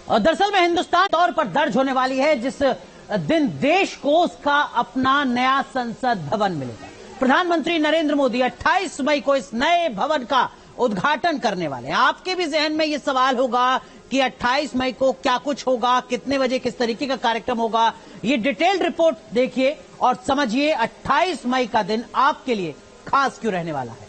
और दरअसल में हिंदुस्तान तौर पर दर्ज होने वाली है जिस दिन देश को उसका अपना नया संसद भवन मिलेगा। प्रधानमंत्री नरेंद्र मोदी 28 मई को इस नए भवन का उद्घाटन करने वाले हैं। आपके भी जहन में यह सवाल होगा कि 28 मई को क्या कुछ होगा, कितने बजे किस तरीके का कार्यक्रम होगा। ये डिटेल्ड रिपोर्ट देखिए और समझिए 28 मई का दिन आपके लिए खास क्यों रहने वाला है।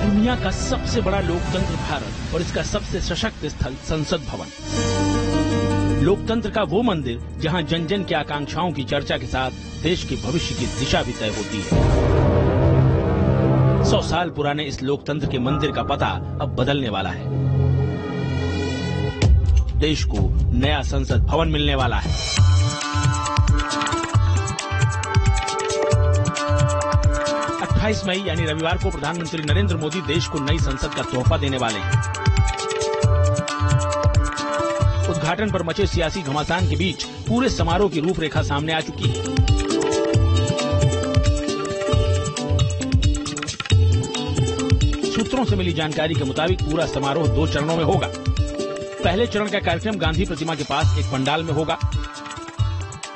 दुनिया का सबसे बड़ा लोकतंत्र भारत और इसका सबसे सशक्त स्थल संसद भवन। लोकतंत्र का वो मंदिर जहां जन जन की आकांक्षाओं की चर्चा के साथ देश के भविष्य की दिशा भी तय होती है। 100 साल पुराने इस लोकतंत्र के मंदिर का पता अब बदलने वाला है। देश को नया संसद भवन मिलने वाला है। मई यानी रविवार को प्रधानमंत्री नरेंद्र मोदी देश को नई संसद का तोहफा देने वाले हैं। उद्घाटन पर मचे सियासी घमासान के बीच पूरे समारोह की रूपरेखा सामने आ चुकी है। सूत्रों से मिली जानकारी के मुताबिक पूरा समारोह 2 चरणों में होगा। पहले चरण का कार्यक्रम गांधी प्रतिमा के पास एक पंडाल में होगा।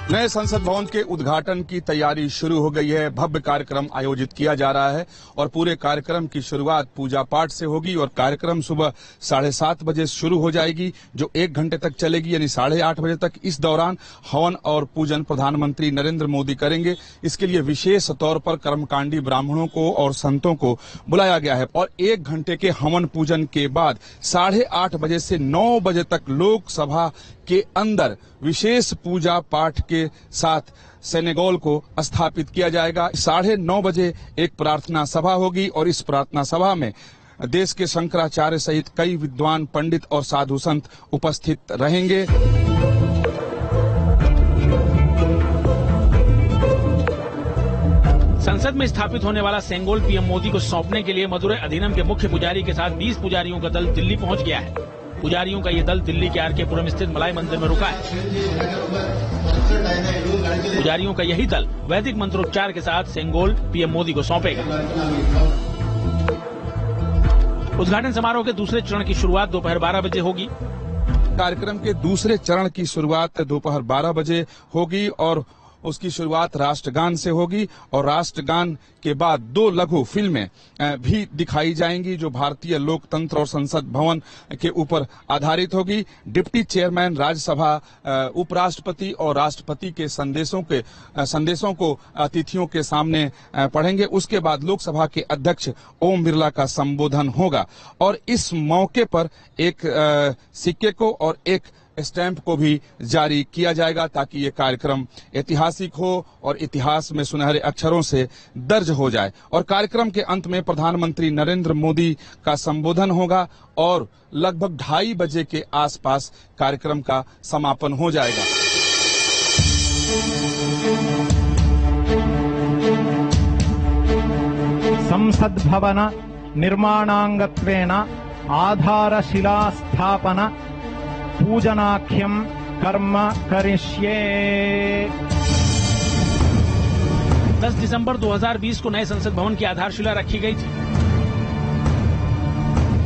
नए संसद भवन के उद्घाटन की तैयारी शुरू हो गई है। भव्य कार्यक्रम आयोजित किया जा रहा है और पूरे कार्यक्रम की शुरुआत पूजा पाठ से होगी और कार्यक्रम सुबह 7:30 बजे शुरू हो जाएगी, जो 1 घंटे तक चलेगी, यानी 8:30 बजे तक। इस दौरान हवन और पूजन प्रधानमंत्री नरेंद्र मोदी करेंगे। इसके लिए विशेष तौर पर कर्मकांडी ब्राह्मणों को और संतों को बुलाया गया है और 1 घंटे के हवन पूजन के बाद 8:30 बजे से 9 बजे तक लोकसभा के अंदर विशेष पूजा पाठ के साथ सेनेगोल को स्थापित किया जाएगा। 9:30 बजे एक प्रार्थना सभा होगी और इस प्रार्थना सभा में देश के शंकराचार्य सहित कई विद्वान पंडित और साधु संत उपस्थित रहेंगे। संसद में स्थापित होने वाला सेंगोल पीएम मोदी को सौंपने के लिए मदुरै अधिनम के मुख्य पुजारी के साथ 20 पुजारियों का दल दिल्ली पहुंच गया है। पुजारियों का यह दल दिल्ली के आर के पुरम स्थित मलाई मंदिर में रुका है। पुजारियों का यही दल वैदिक मंत्रोच्चार के साथ सेंगोल पीएम मोदी को सौंपेगा। उद्घाटन समारोह के दूसरे चरण की शुरुआत दोपहर 12 बजे होगी। कार्यक्रम के दूसरे चरण की शुरुआत दोपहर 12 बजे होगी और उसकी शुरुआत राष्ट्रगान से होगी और राष्ट्रगान के बाद 2 लघु फिल्में भी दिखाई जाएंगी जो भारतीय लोकतंत्र और संसद भवन के ऊपर आधारित होगी। डिप्टी चेयरमैन राज्यसभा उपराष्ट्रपति और राष्ट्रपति के संदेशों को अतिथियों के सामने पढ़ेंगे। उसके बाद लोकसभा के अध्यक्ष ओम बिरला का संबोधन होगा और इस मौके पर एक सिक्के को और एक स्टैंप को भी जारी किया जाएगा ताकि ये कार्यक्रम ऐतिहासिक हो और इतिहास में सुनहरे अक्षरों से दर्ज हो जाए। और कार्यक्रम के अंत में प्रधानमंत्री नरेंद्र मोदी का संबोधन होगा और लगभग 2:30 बजे के आसपास कार्यक्रम का समापन हो जाएगा। संसद भवन निर्माणांगत्वेन आधारशिला स्थापना पूजनाख्यम कर्म करिष्ये। 10 दिसंबर 2020 को नए संसद भवन की आधारशिला रखी गई थी।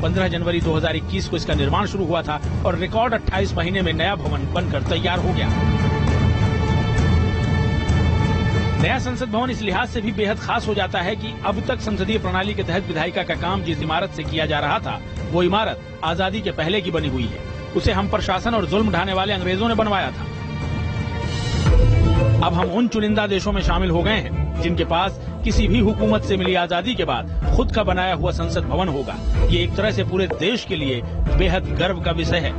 15 जनवरी 2021 को इसका निर्माण शुरू हुआ था और रिकॉर्ड 28 महीने में नया भवन बनकर तैयार हो गया। नया संसद भवन इस लिहाज से भी बेहद खास हो जाता है कि अब तक संसदीय प्रणाली के तहत विधायिका का काम जिस इमारत से किया जा रहा था वो इमारत आजादी के पहले की बनी हुई है। उसे हम पर शासन और जुल्म ढाने वाले अंग्रेजों ने बनवाया था। अब हम उन चुनिंदा देशों में शामिल हो गए हैं जिनके पास किसी भी हुकूमत से मिली आजादी के बाद खुद का बनाया हुआ संसद भवन होगा। ये एक तरह से पूरे देश के लिए बेहद गर्व का विषय है।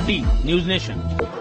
T news nation.